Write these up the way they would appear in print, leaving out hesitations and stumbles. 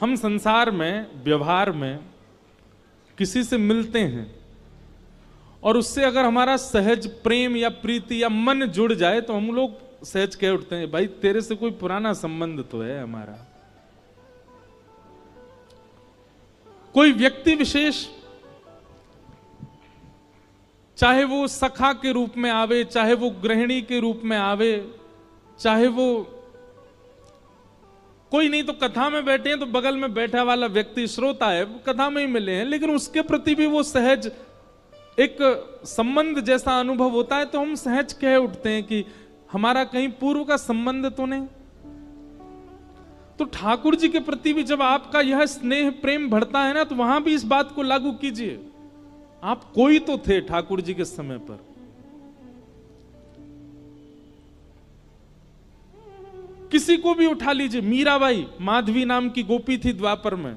हम संसार में व्यवहार में किसी से मिलते हैं और उससे अगर हमारा सहज प्रेम या प्रीति या मन जुड़ जाए तो हम लोग सहज कह उठते हैं, भाई तेरे से कोई पुराना संबंध तो है हमारा। कोई व्यक्ति विशेष, चाहे वो सखा के रूप में आवे, चाहे वो गृहिणी के रूप में आवे, चाहे वो कोई नहीं तो कथा में बैठे हैं तो बगल में बैठा वाला व्यक्ति श्रोता है, कथा में ही मिले हैं, लेकिन उसके प्रति भी वो सहज एक संबंध जैसा अनुभव होता है तो हम सहज कह उठते हैं कि हमारा कहीं पूर्व का संबंध तो नहीं। तो ठाकुर जी के प्रति भी जब आपका यह स्नेह प्रेम बढ़ता है ना, तो वहां भी इस बात को लागू कीजिए। आप कोई तो थे ठाकुर जी के समय पर। किसी को भी उठा लीजिए, मीराबाई माधवी नाम की गोपी थी द्वापर में,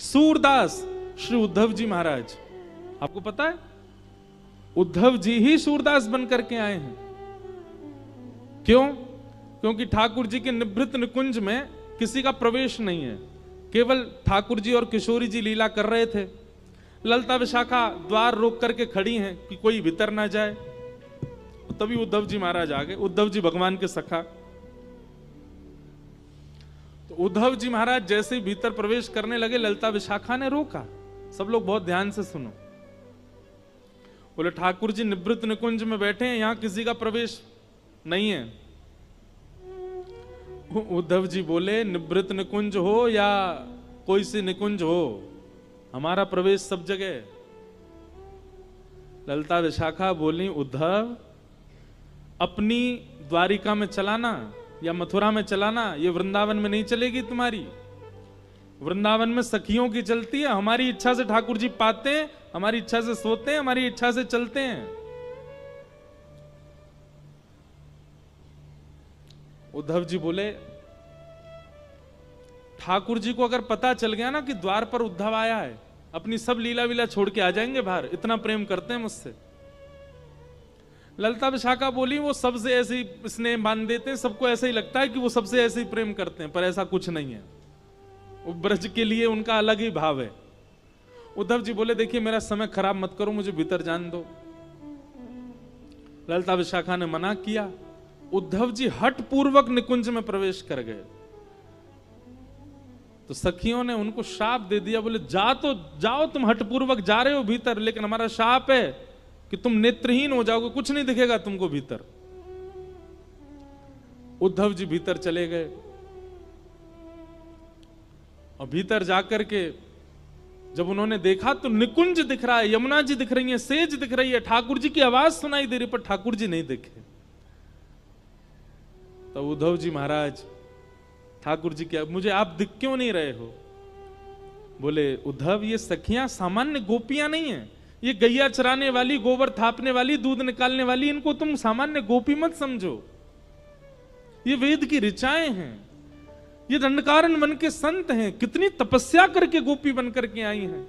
सूरदास श्री उद्धव जी महाराज, आपको पता है उद्धव जी ही सूरदास बनकर के आए हैं। क्यों? क्योंकि ठाकुर जी के निभृत निकुंज में किसी का प्रवेश नहीं है, केवल ठाकुर जी और किशोरी जी लीला कर रहे थे। ललिता विशाखा द्वार रोक करके खड़ी हैं कि कोई भीतर ना जाए, तभी उद्धव जी महाराज आ गए। उद्धव जी भगवान के सखा, तो उद्धव जी महाराज जैसे ही भीतर प्रवेश करने लगे, ललिता विशाखा ने रोका। सब लोग बहुत ध्यान से सुनो। बोले ठाकुर जी निवृत्त निकुंज में बैठे हैं, यहां किसी का प्रवेश नहीं है। उद्धव जी बोले निवृत्त निकुंज हो या कोई सी निकुंज हो, हमारा प्रवेश सब जगह। ललिता विशाखा बोली उद्धव अपनी द्वारिका में चलाना या मथुरा में चलाना, ये वृंदावन में नहीं चलेगी तुम्हारी। वृंदावन में सखियों की चलती है, हमारी इच्छा से ठाकुर जी पाते हैं, हमारी इच्छा से सोते हैं, हमारी इच्छा से चलते हैं। उद्धव जी बोले ठाकुर जी को अगर पता चल गया ना कि द्वार पर उद्धव आया है, अपनी सब लीला वीला छोड़ के आ जाएंगे बाहर, इतना प्रेम करते हैं मुझसे। ललिता विशाखा बोली वो सबसे ऐसे ही स्नेह बांध देते हैं, सबको ऐसा ही लगता है कि वो सबसे ऐसे ही प्रेम करते हैं, पर ऐसा कुछ नहीं है। वो ब्रज के लिए उनका अलग ही भाव है। उद्धव जी बोले देखिए मेरा समय खराब मत करो, मुझे भीतर जान दो। ललिता विशाखा ने मना किया। उद्धव जी हठ पूर्वक निकुंज में प्रवेश कर गए, तो सखियों ने उनको शाप दे दिया। बोले जा तो जाओ, तुम हठ पूर्वक जा रहे हो भीतर, लेकिन हमारा शाप है कि तुम नेत्रहीन हो जाओगे, कुछ नहीं दिखेगा तुमको भीतर। उद्धव जी भीतर चले गए और भीतर जाकर के जब उन्होंने देखा तो निकुंज दिख रहा है, यमुना जी दिख रही है, सेज दिख रही है, ठाकुर जी की आवाज सुनाई दे रही, पर ठाकुर जी नहीं दिखे। तो उद्धव जी महाराज ठाकुर जी क्या, मुझे आप दिख क्यों नहीं रहे हो? बोले उद्धव ये सखियां सामान्य गोपियां नहीं है, ये गैया चराने वाली, गोबर थापने वाली, दूध निकालने वाली, इनको तुम सामान्य गोपी मत समझो। ये वेद की ऋचाएं हैं, ये दंडकारण्य बन के संत हैं, कितनी तपस्या करके गोपी बन करके आई हैं।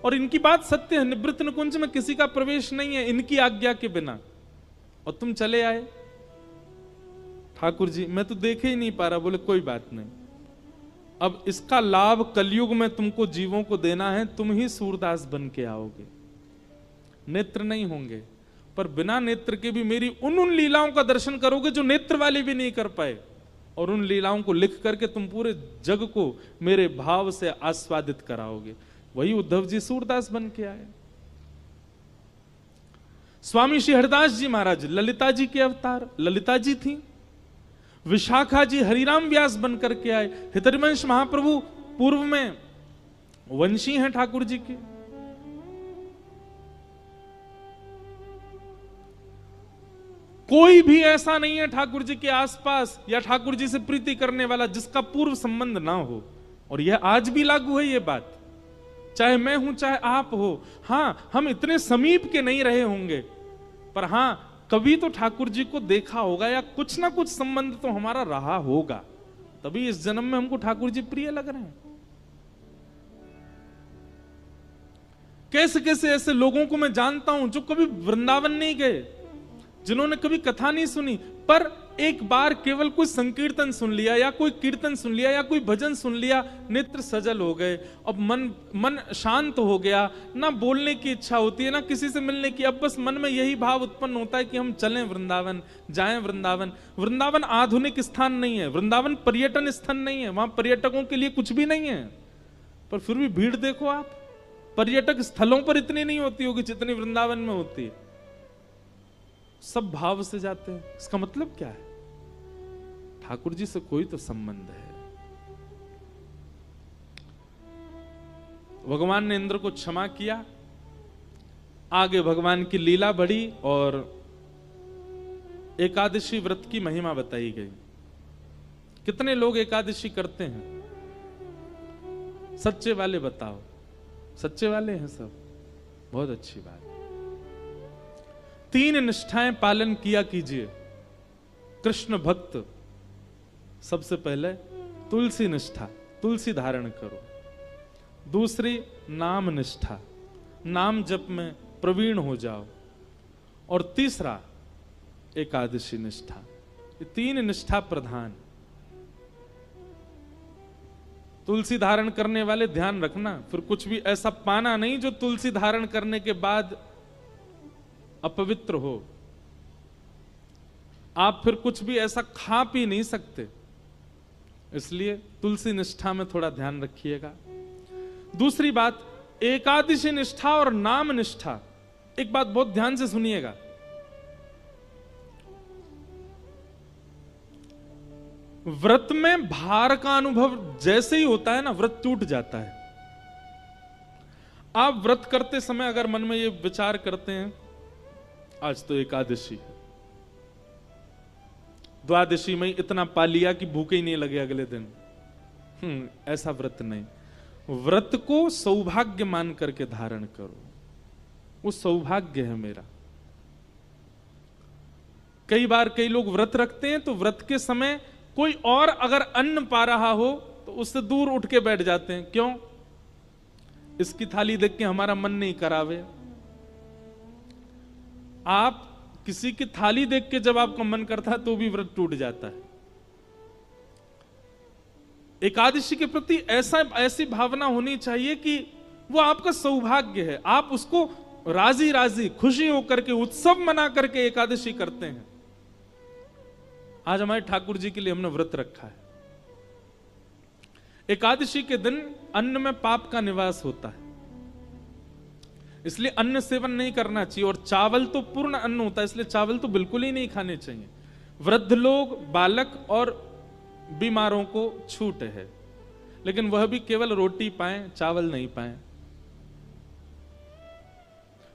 और इनकी बात सत्य है, निवृत्त निकुंज में किसी का प्रवेश नहीं है इनकी आज्ञा के बिना, और तुम चले आए। ठाकुर जी मैं तो देखे ही नहीं पा रहा। बोले कोई बात नहीं, अब इसका लाभ कलयुग में तुमको जीवों को देना है, तुम ही सूरदास बन के आओगे। नेत्र नहीं होंगे, पर बिना नेत्र के भी मेरी उन लीलाओं का दर्शन करोगे जो नेत्र वाले भी नहीं कर पाए, और उन लीलाओं को लिख करके तुम पूरे जग को मेरे भाव से आस्वादित कराओगे। वही उद्धव जी सूरदास बन के आए। स्वामी श्री हरिदास जी महाराज ललिता जी के अवतार, ललिता जी थी। विशाखा जी हरिराम व्यास बन करके आए। हितरिवंश महाप्रभु पूर्व में वंशी हैं ठाकुर जी के। कोई भी ऐसा नहीं है ठाकुर जी के आसपास या ठाकुर जी से प्रीति करने वाला जिसका पूर्व संबंध ना हो। और यह आज भी लागू है ये बात, चाहे मैं हूं चाहे आप हो। हां हम इतने समीप के नहीं रहे होंगे, पर हां कभी तो ठाकुर जी को देखा होगा या कुछ ना कुछ संबंध तो हमारा रहा होगा, तभी इस जन्म में हमको ठाकुर जी प्रिय लग रहे हैं। कैसे कैसे ऐसे लोगों को मैं जानता हूं जो कभी वृंदावन नहीं गए, जिन्होंने कभी कथा नहीं सुनी, पर एक बार केवल कोई संकीर्तन सुन लिया या कोई कीर्तन सुन लिया या कोई भजन सुन लिया, नेत्र सजल हो गए, अब मन शांत हो गया, ना बोलने की इच्छा होती है ना किसी से मिलने की, अब बस मन में यही भाव उत्पन्न होता है कि हम चलें वृंदावन, जाएं वृंदावन। वृंदावन आधुनिक स्थान नहीं है, वृंदावन पर्यटन स्थान नहीं है, वहां पर्यटकों के लिए कुछ भी नहीं है, पर फिर भी भीड़ देखो आप, पर्यटक स्थलों पर इतनी नहीं होती होगी जितनी वृंदावन में होती है। सब भाव से जाते हैं। इसका मतलब क्या है? ठाकुर जी से कोई तो संबंध है। भगवान ने इंद्र को क्षमा किया, आगे भगवान की लीला बढ़ी और एकादशी व्रत की महिमा बताई गई। कितने लोग एकादशी करते हैं? सच्चे वाले बताओ। सच्चे वाले हैं सब, बहुत अच्छी बात। 3 निष्ठाएं पालन किया कीजिए। कृष्ण भक्त, सबसे पहले तुलसी निष्ठा, तुलसी धारण करो। दूसरी नाम निष्ठा, नाम जप में प्रवीण हो जाओ। और तीसरा एकादशी निष्ठा। ये 3 निष्ठा प्रधान। तुलसी धारण करने वाले ध्यान रखना, फिर कुछ भी ऐसा पाना नहीं जो तुलसी धारण करने के बाद अपवित्र हो। आप फिर कुछ भी ऐसा खा पी नहीं सकते, इसलिए तुलसी निष्ठा में थोड़ा ध्यान रखिएगा। दूसरी बात, एकादशी निष्ठा और नाम निष्ठा। एक बात बहुत ध्यान से सुनिएगा, व्रत में भार का अनुभव जैसे ही होता है ना, व्रत टूट जाता है। आप व्रत करते समय अगर मन में ये विचार करते हैं, आज तो एकादशी है, द्वादशी में इतना पा लिया कि भूखे ही नहीं लगे अगले दिन, ऐसा व्रत नहीं। व्रत को सौभाग्य मान करके धारण करो, वो सौभाग्य है मेरा। कई बार कई लोग व्रत रखते हैं तो व्रत के समय कोई और अगर अन्न पा रहा हो तो उससे दूर उठ के बैठ जाते हैं। क्यों? इसकी थाली देख के हमारा मन नहीं करावे। आप किसी की थाली देख के जब आपका मन करता है तो भी व्रत टूट जाता है। एकादशी के प्रति ऐसी भावना होनी चाहिए कि वो आपका सौभाग्य है, आप उसको राजी राजी खुशी होकर के उत्सव मना करके एकादशी करते हैं। आज हमारे ठाकुर जी के लिए हमने व्रत रखा है। एकादशी के दिन अन्न में पाप का निवास होता है, इसलिए अन्न सेवन नहीं करना चाहिए। और चावल तो पूर्ण अन्न होता है, इसलिए चावल तो बिल्कुल ही नहीं खाने चाहिए। वृद्ध लोग, बालक और बीमारों को छूट है, लेकिन वह भी केवल रोटी पाएं, चावल नहीं पाएं।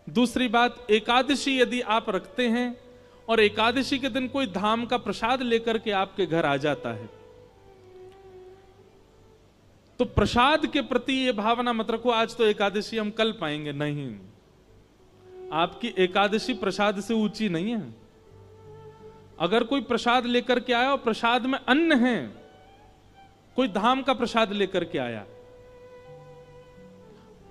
दूसरी बात, एकादशी यदि आप रखते हैं और एकादशी के दिन कोई धाम का प्रसाद लेकर के आपके घर आ जाता है, तो प्रसाद के प्रति यह भावना मत रखो आज तो एकादशी हम कल पाएंगे। नहीं, आपकी एकादशी प्रसाद से ऊंची नहीं है। अगर कोई प्रसाद लेकर के आया और प्रसाद में अन्न है, कोई धाम का प्रसाद लेकर के आया,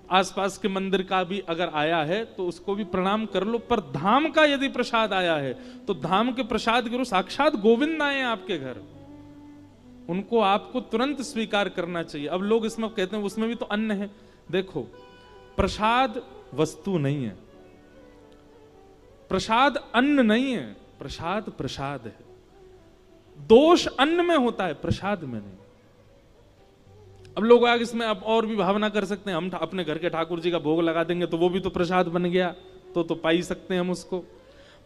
आसपास के मंदिर का भी अगर आया है तो उसको भी प्रणाम कर लो, पर धाम का यदि प्रसाद आया है तो धाम के प्रसाद गुरु साक्षात गोविंद आए हैं आपके घर, उनको आपको तुरंत स्वीकार करना चाहिए। अब लोग इसमें कहते हैं उसमें भी तो अन्न है। देखो, प्रसाद वस्तु नहीं है, प्रसाद अन्न नहीं है, प्रसाद प्रसाद है। दोष अन्न में होता है, प्रसाद में नहीं। अब लोग आगे इसमें अब और भी भावना कर सकते हैं, हम अपने घर के ठाकुर जी का भोग लगा देंगे तो वो भी तो प्रसाद बन गया, तो पा ही सकते हैं हम उसको।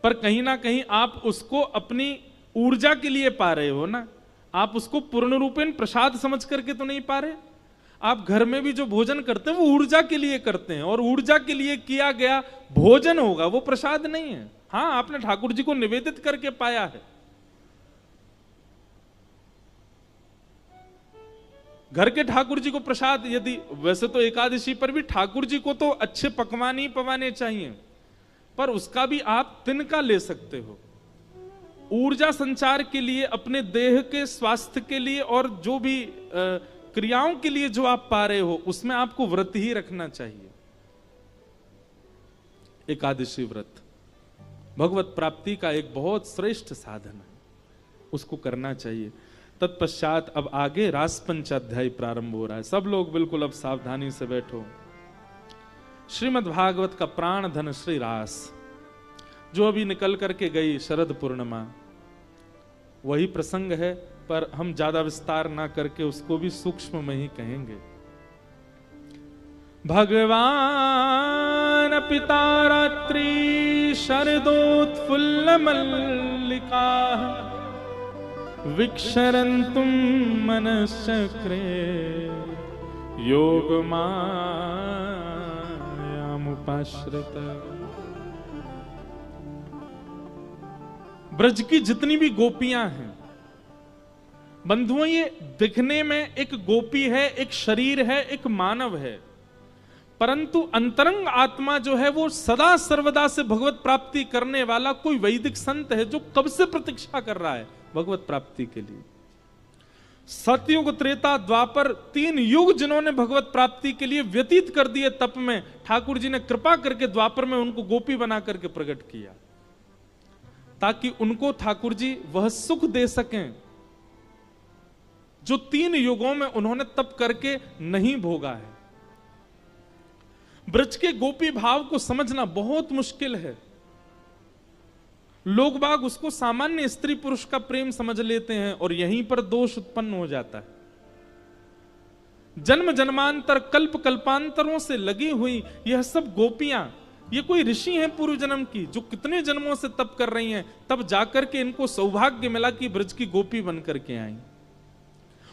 पर कहीं ना कहीं आप उसको अपनी ऊर्जा के लिए पा रहे हो ना, आप उसको पूर्ण रूपेण प्रसाद समझ करके तो नहीं पा रहे। आप घर में भी जो भोजन करते हैं वो ऊर्जा के लिए करते हैं, और ऊर्जा के लिए किया गया भोजन होगा, वो प्रसाद नहीं है। हाँ, आपने ठाकुर जी को निवेदित करके पाया है। घर के ठाकुर जी को प्रसाद, यदि वैसे तो एकादशी पर भी ठाकुर जी को तो अच्छे पकवान ही पवाने चाहिए, पर उसका भी आप तिनका ले सकते हो। ऊर्जा संचार के लिए, अपने देह के स्वास्थ्य के लिए और जो भी क्रियाओं के लिए जो आप पा रहे हो, उसमें आपको व्रत ही रखना चाहिए। एकादशी व्रत भगवत प्राप्ति का एक बहुत श्रेष्ठ साधन है। उसको करना चाहिए। तत्पश्चात अब आगे रास पंचाध्याय प्रारंभ हो रहा है। सब लोग बिल्कुल अब सावधानी से बैठो। श्रीमद् भागवत का प्राण धन श्री रास, जो अभी निकल करके गई शरद पूर्णिमा, वही प्रसंग है, पर हम ज्यादा विस्तार ना करके उसको भी सूक्ष्म में ही कहेंगे। भगवान पिता रात्रि शरदोत्फुल्ल मल्लिका विक्षरन्तुम मनश्चक्रे योगमायामुपाश्रित। ब्रज की जितनी भी गोपियां हैं बंधुओं, ये दिखने में एक गोपी है, एक शरीर है, एक मानव है, परंतु अंतरंग आत्मा जो है वो सदा सर्वदा से भगवत प्राप्ति करने वाला कोई वैदिक संत है जो कब से प्रतीक्षा कर रहा है भगवत प्राप्ति के लिए। सतयुग, त्रेता, द्वापर, 3 युग जिन्होंने भगवत प्राप्ति के लिए व्यतीत कर दिए तप में, ठाकुर जी ने कृपा करके द्वापर में उनको गोपी बना करके प्रकट किया, ताकि उनको ठाकुर जी वह सुख दे सकें जो 3 युगों में उन्होंने तप करके नहीं भोगा है। ब्रज के गोपी भाव को समझना बहुत मुश्किल है। लोग बाग उसको सामान्य स्त्री पुरुष का प्रेम समझ लेते हैं और यहीं पर दोष उत्पन्न हो जाता है। जन्म जन्मांतर, कल्प कल्पांतरों से लगी हुई यह सब गोपियां, ये कोई ऋषि हैं पूर्व जन्म की, जो कितने जन्मों से तप कर रही हैं, तब जाकर के इनको सौभाग्य मिला कि ब्रज की गोपी बन करके आई।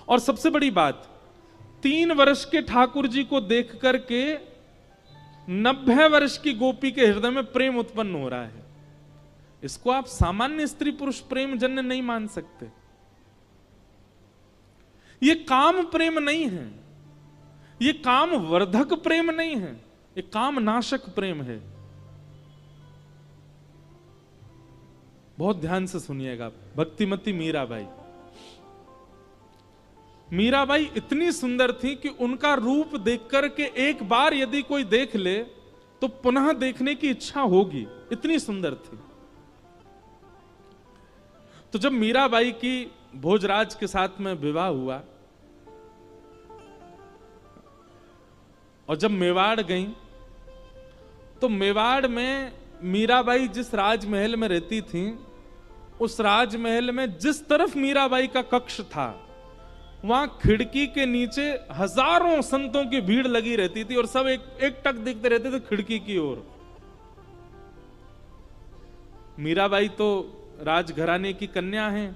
और सबसे बड़ी बात, 3 वर्ष के ठाकुर जी को देख करके 90 वर्ष की गोपी के हृदय में प्रेम उत्पन्न हो रहा है। इसको आप सामान्य स्त्री पुरुष प्रेम जन्य नहीं मान सकते। ये काम प्रेम नहीं है, ये काम वर्धक प्रेम नहीं है, ये काम नाशक प्रेम है। बहुत ध्यान से सुनिएगा। भक्तिमती मीराबाई, मीराबाई इतनी सुंदर थी कि उनका रूप देख करके एक बार यदि कोई देख ले तो पुनः देखने की इच्छा होगी, इतनी सुंदर थी। तो जब मीराबाई की भोजराज के साथ में विवाह हुआ और जब मेवाड़ गई, तो मेवाड़ में मीराबाई जिस राजमहल में रहती थी, उस राजमहल में जिस तरफ मीराबाई का कक्ष था, वहां खिड़की के नीचे हजारों संतों की भीड़ लगी रहती थी और सब एक टक देखते रहते थे खिड़की की ओर। मीराबाई तो राजघराने की कन्या है,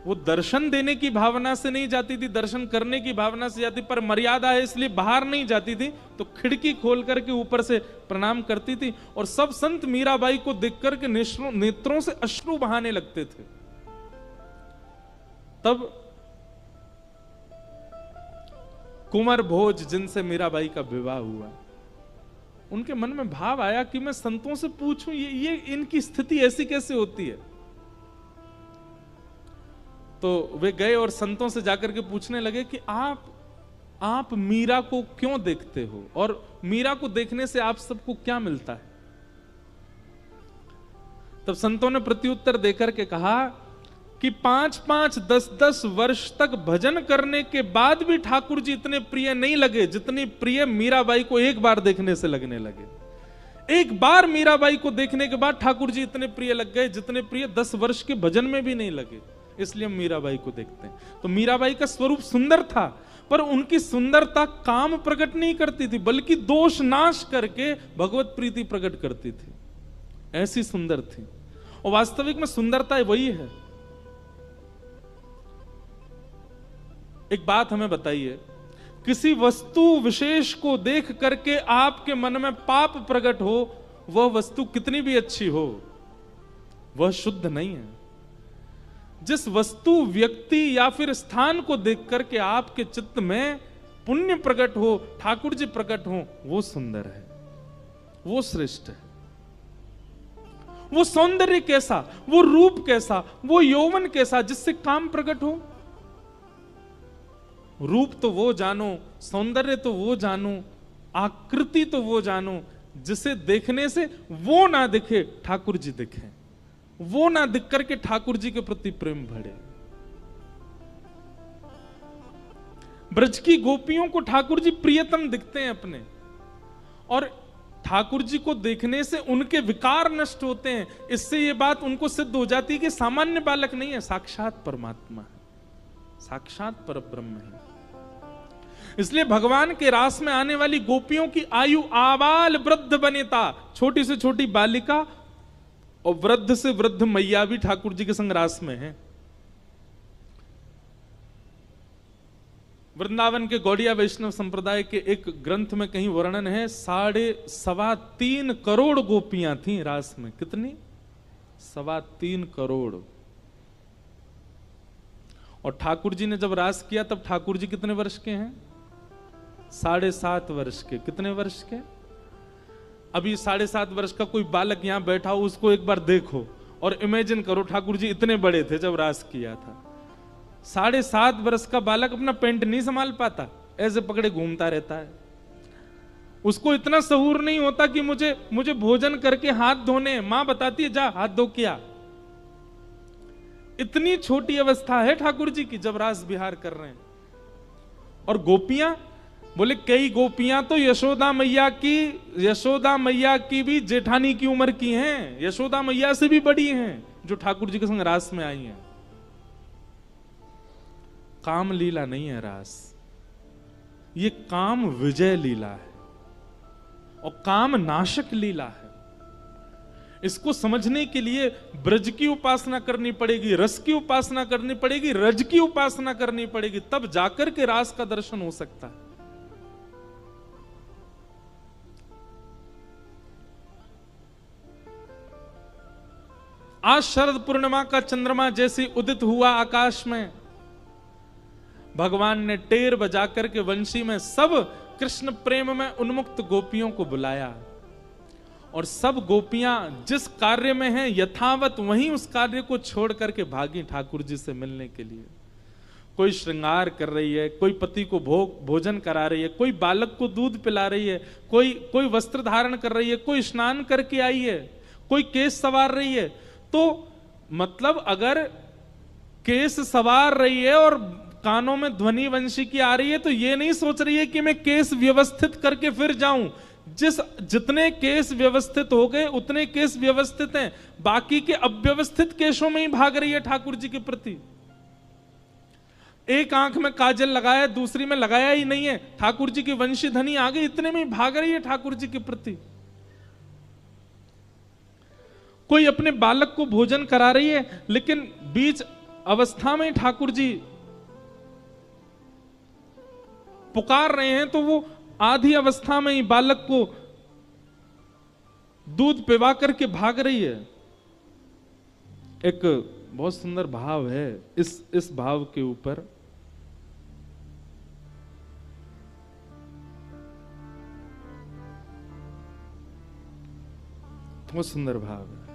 वो दर्शन देने की भावना से नहीं जाती थी, दर्शन करने की भावना से जाती, पर मर्यादा है इसलिए बाहर नहीं जाती थी, तो खिड़की खोल करके ऊपर से प्रणाम करती थी। और सब संत मीराबाई को देख करके नेत्रों से अश्रु बहाने लगते थे। तब कुंवर भोज, जिनसे मीराबाई का विवाह हुआ, उनके मन में भाव आया कि मैं संतों से पूछूं ये इनकी स्थिति ऐसी कैसे होती है। तो वे गए और संतों से जाकर के पूछने लगे कि आप मीरा को क्यों देखते हो और मीरा को देखने से आप सबको क्या मिलता है। तब संतों ने प्रत्युत्तर देकर के कहा कि 5-5, 10-10 वर्ष तक भजन करने के बाद भी ठाकुर जी इतने प्रिय नहीं लगे जितनी प्रिय मीराबाई को एक बार देखने से लगने लगे। एक बार मीराबाई को देखने के बाद ठाकुर जी इतने प्रिय लग गए जितने प्रिय 10 वर्ष के भजन में भी नहीं लगे। इसलिए हम मीराबाई को देखते हैं। तो मीराबाई का स्वरूप सुंदर था, पर उनकी सुंदरता काम प्रकट नहीं करती थी, बल्कि दोष नाश करके भगवत प्रीति प्रकट करती थी। ऐसी सुंदर थी। और वास्तविक में सुंदरता वही है। एक बात हमें बताइए, किसी वस्तु विशेष को देख करके आपके मन में पाप प्रकट हो, वह वस्तु कितनी भी अच्छी हो, वह शुद्ध नहीं है। जिस वस्तु, व्यक्ति या फिर स्थान को देख करके आपके चित्त में पुण्य प्रकट हो, ठाकुर जी प्रकट हो, वो सुंदर है, वो श्रेष्ठ है। वो सौंदर्य कैसा, वो रूप कैसा, वो यौवन कैसा, जिससे काम प्रकट हो। रूप तो वो जानो, सौंदर्य तो वो जानो, आकृति तो वो जानो जिसे देखने से वो ना दिखे, ठाकुर जी दिखे। वो ना दिख करके ठाकुर जी के प्रति प्रेम बढ़े। ब्रज की गोपियों को ठाकुर जी प्रियतम दिखते हैं अपने, और ठाकुर जी को देखने से उनके विकार नष्ट होते हैं। इससे ये बात उनको सिद्ध हो जाती है कि सामान्य बालक नहीं है, साक्षात परमात्मा है, साक्षात परब्रह्म है। इसलिए भगवान के रास में आने वाली गोपियों की आयु आबाल वृद्ध बनेता, छोटी से छोटी बालिका और वृद्ध से वृद्ध मैया भी ठाकुर जी के संग रास में है। वृंदावन के गौड़िया वैष्णव संप्रदाय के एक ग्रंथ में कहीं वर्णन है, 3.25 करोड़ गोपियां थीं रास में। कितनी? 3.25 करोड़। और ठाकुर जी ने जब रास किया तब ठाकुर जी कितने वर्ष के हैं? 7.5 वर्ष के। कितने वर्ष के? अभी 7.5 वर्ष का कोई बालक यहां बैठा हो, उसको एक बार देखो और इमेजिन करो ठाकुर जी इतने बड़े थे जब रास किया था। 7.5 वर्ष का बालक अपना पेंट नहीं संभाल पाता, ऐसे पकड़े घूमता रहता है। उसको इतना सहूर नहीं होता कि मुझे भोजन करके हाथ धोने, मां बताती है जा हाथ धो किया। इतनी छोटी अवस्था है ठाकुर जी की जब रास विहार कर रहे हैं। और गोपियां, बोले कई गोपियां तो यशोदा मैया की भी जेठानी की उम्र की हैं, यशोदा मैया से भी बड़ी हैं, जो ठाकुर जी के संग रास में आई हैं। काम लीला नहीं है रास, ये काम विजय लीला है और काम नाशक लीला है। इसको समझने के लिए ब्रज की उपासना करनी पड़ेगी, रस की उपासना करनी पड़ेगी, रज की उपासना करनी पड़ेगी, तब जाकर के रास का दर्शन हो सकता है। आज शरद पूर्णिमा का चंद्रमा जैसे उदित हुआ आकाश में, भगवान ने टेर बजा करके वंशी में सब कृष्ण प्रेम में उन्मुक्त गोपियों को बुलाया, और सब गोपियां जिस कार्य में हैं यथावत वहीं उस कार्य को छोड़ करके भागी ठाकुर जी से मिलने के लिए। कोई श्रृंगार कर रही है, कोई पति को भोजन करा रही है, कोई बालक को दूध पिला रही है, कोई वस्त्र धारण कर रही है, कोई स्नान करके आई है, कोई केस संवार रही है। तो मतलब अगर केस संवार रही है और कानों में ध्वनि वंशी की आ रही है, तो ये नहीं सोच रही है कि मैं केस व्यवस्थित करके फिर जाऊं। जितने केस व्यवस्थित हो गए उतने केस व्यवस्थित हैं, बाकी के अव्यवस्थित केसों में ही भाग रही है ठाकुर जी के प्रति। एक आंख में काजल लगाया, दूसरी में लगाया ही नहीं है, ठाकुर जी की वंशी धनी आ गई, इतने में ही भाग रही है ठाकुर जी के प्रति। कोई अपने बालक को भोजन करा रही है, लेकिन बीच अवस्था में ठाकुर जी पुकार रहे हैं, तो वो आधी अवस्था में ही बालक को दूध पिवा करके भाग रही है। एक बहुत सुंदर भाव है इस भाव के ऊपर। बहुत सुंदर भाव है।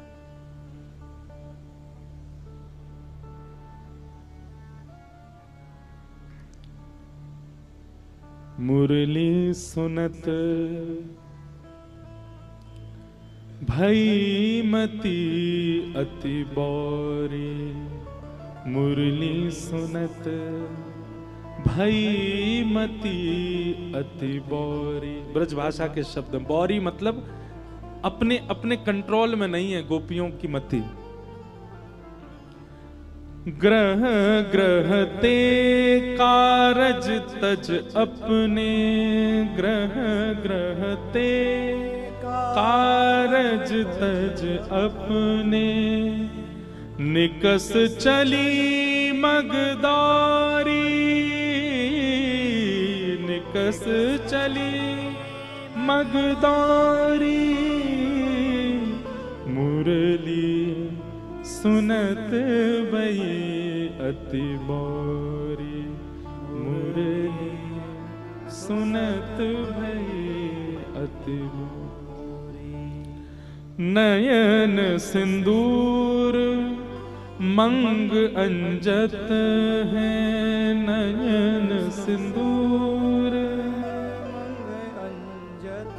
मुरली सुनत भई मति अति बौरी, मुरली सुनत भई मति अति बौरी। ब्रज भाषा के शब्द, बौरी मतलब अपने अपने कंट्रोल में नहीं है गोपियों की मति। ग्रह ग्रह ते कारज तज अपने, ग्रह ग्रह ते कारज तज अपने, निकस चली मगदारी, निकस चली मगदारी, मुरली सुनत भई अति बौरी, मुरली सुनत भई अति बौरी। नयन सिंदूर मंग अंजत है, नयन सिंदूर मंग अंजत,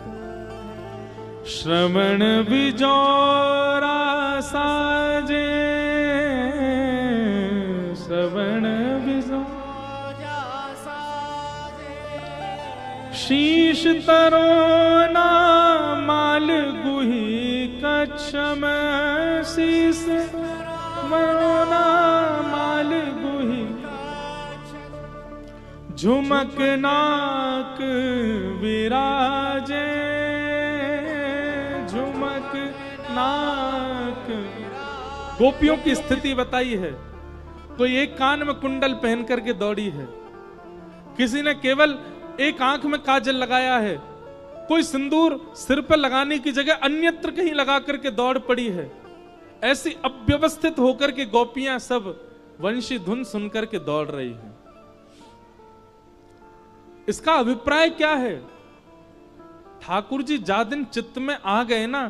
श्रवण बिजौरा साजे, शीश तरोना माल गुही कच्छम शीश मरोना माल गुही झुमक नाक विराजे झुमक नाक। गोपियों की स्थिति बताई है। कोई एक कान में कुंडल पहन करके दौड़ी है, किसी ने केवल एक आंख में काजल लगाया है, कोई सिंदूर सिर पर लगाने की जगह अन्यत्र कहीं लगा करके दौड़ पड़ी है। ऐसी अव्यवस्थित होकर के गोपियां सब वंशी धुन सुनकर के दौड़ रही हैं। इसका अभिप्राय क्या है? ठाकुर जी जा दिन चित्त में आ गए ना,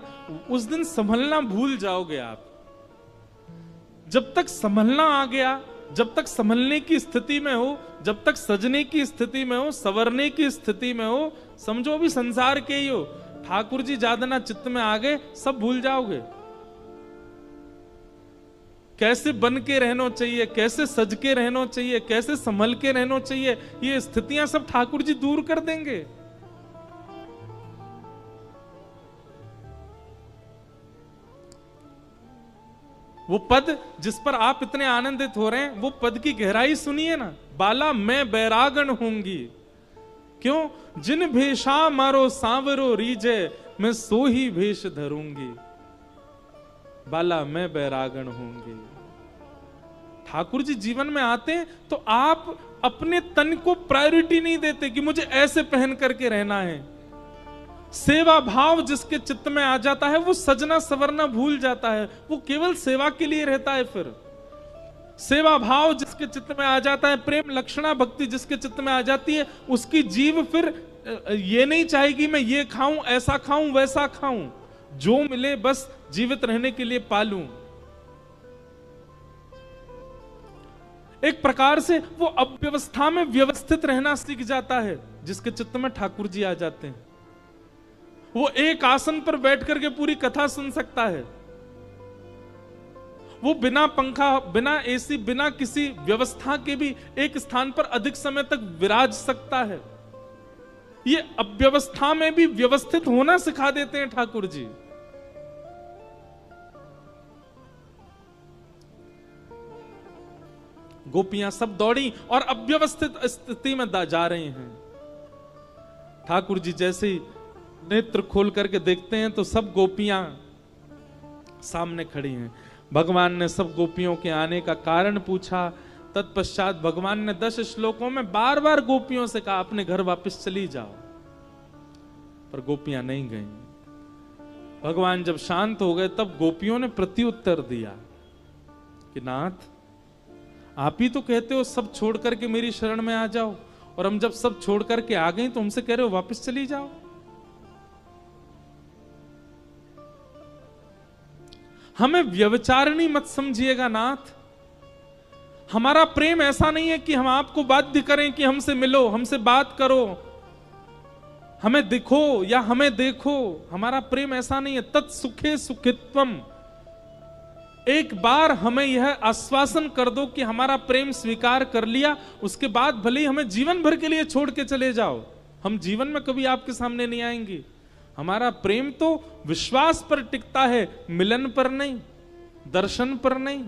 उस दिन संभलना भूल जाओगे आप। जब तक संभलना आ गया, जब तक संभलने की स्थिति में हो, जब तक सजने की स्थिति में हो, संवरने की स्थिति में हो, समझो भी संसार के ही हो। ठाकुर जी जादना चित्त में आ गए, सब भूल जाओगे। कैसे बन के रहना चाहिए, कैसे सज के रहना चाहिए, कैसे संभल के रहना चाहिए, ये स्थितियां सब ठाकुर जी दूर कर देंगे। वो पद जिस पर आप इतने आनंदित हो रहे हैं, वो पद की गहराई सुनिए ना। बाला मैं बैरागण होंगी, क्यों? जिन भेषा मारो सांवरो रीजे, मैं सो ही भेष धरूंगी। बाला मैं बैरागण होंगी। ठाकुर जी जीवन में आते तो आप अपने तन को प्रायोरिटी नहीं देते कि मुझे ऐसे पहन करके रहना है। सेवा भाव जिसके चित्त में आ जाता है, वो सजना सवरना भूल जाता है, वो केवल सेवा के लिए रहता है। फिर सेवा भाव जिसके चित्त में आ जाता है, प्रेम लक्षणा भक्ति जिसके चित्त में आ जाती है, उसकी जीव फिर ये नहीं चाहेगी मैं ये खाऊं, ऐसा खाऊं, वैसा खाऊं, जो मिले बस जीवित रहने के लिए पालूं। एक प्रकार से वो अव्यवस्था में व्यवस्थित रहना सीख जाता है, जिसके चित्त में ठाकुर जी आ जाते हैं। वो एक आसन पर बैठ करके पूरी कथा सुन सकता है। वो बिना पंखा, बिना एसी, बिना किसी व्यवस्था के भी एक स्थान पर अधिक समय तक विराज सकता है। ये अव्यवस्था में भी व्यवस्थित होना सिखा देते हैं ठाकुर जी। गोपियां सब दौड़ी और अव्यवस्थित स्थिति में जा रही हैं। ठाकुर जी जैसे ही नेत्र खोल करके देखते हैं तो सब गोपियां सामने खड़ी हैं। भगवान ने सब गोपियों के आने का कारण पूछा। तत्पश्चात भगवान ने 10 श्लोकों में बार बार गोपियों से कहा अपने घर वापस चली जाओ, पर गोपियां नहीं गईं। भगवान जब शांत हो गए तब गोपियों ने प्रत्युत्तर दिया कि नाथ, आप ही तो कहते हो सब छोड़ करके मेरी शरण में आ जाओ, और हम जब सब छोड़ करके आ गए तो हमसे कह रहे हो वापस चली जाओ। हमें व्यभिचारिणी मत समझिएगा नाथ। हमारा प्रेम ऐसा नहीं है कि हम आपको बाध्य करें कि हमसे मिलो, हमसे बात करो, हमें दिखो या हमें देखो। हमारा प्रेम ऐसा नहीं है। तत्सुखे सुखित्वम। एक बार हमें यह आश्वासन कर दो कि हमारा प्रेम स्वीकार कर लिया, उसके बाद भले ही हमें जीवन भर के लिए छोड़ के चले जाओ, हम जीवन में कभी आपके सामने नहीं आएंगे। हमारा प्रेम तो विश्वास पर टिकता है, मिलन पर नहीं, दर्शन पर नहीं।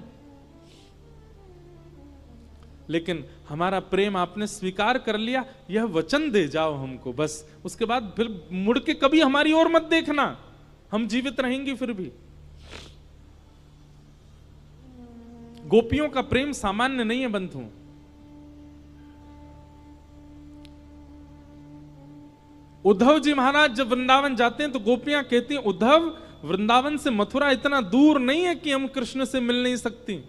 लेकिन हमारा प्रेम आपने स्वीकार कर लिया, यह वचन दे जाओ हमको बस। उसके बाद फिर मुड़ के कभी हमारी ओर मत देखना, हम जीवित रहेंगे फिर भी। गोपियों का प्रेम सामान्य नहीं है बंधु। उद्धव जी महाराज जब वृंदावन जाते हैं तो गोपियां कहती हैं, उद्धव, वृंदावन से मथुरा इतना दूर नहीं है कि हम कृष्ण से मिल नहीं सकती।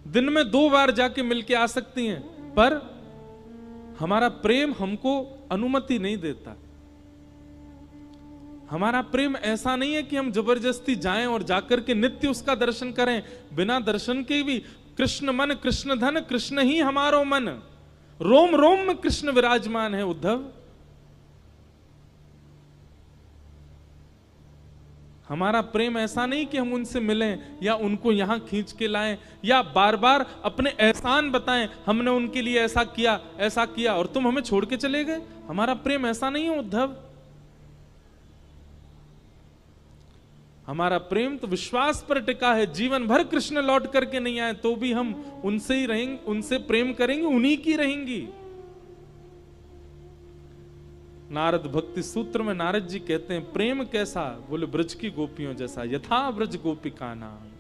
दिन में 2 बार जाके मिलके आ सकती हैं, पर हमारा प्रेम हमको अनुमति नहीं देता। हमारा प्रेम ऐसा नहीं है कि हम जबरदस्ती जाएं और जाकर के नित्य उसका दर्शन करें। बिना दर्शन के भी कृष्ण मन, कृष्ण धन, कृष्ण ही हमारो मन, रोम रोम में कृष्ण विराजमान है। उद्धव, हमारा प्रेम ऐसा नहीं कि हम उनसे मिलें या उनको यहां खींच के लाएं या बार बार अपने एहसान बताएं, हमने उनके लिए ऐसा किया और तुम हमें छोड़ के चले गए। हमारा प्रेम ऐसा नहीं है उद्धव। हमारा प्रेम तो विश्वास पर टिका है। जीवन भर कृष्ण लौट करके नहीं आए तो भी हम उनसे ही रहेंगे, उनसे प्रेम करेंगे, उन्हीं की रहेंगी। नारद भक्ति सूत्र में नारद जी कहते हैं प्रेम कैसा, बोले ब्रज की गोपियों जैसा, यथा ब्रज गोपिका नाम।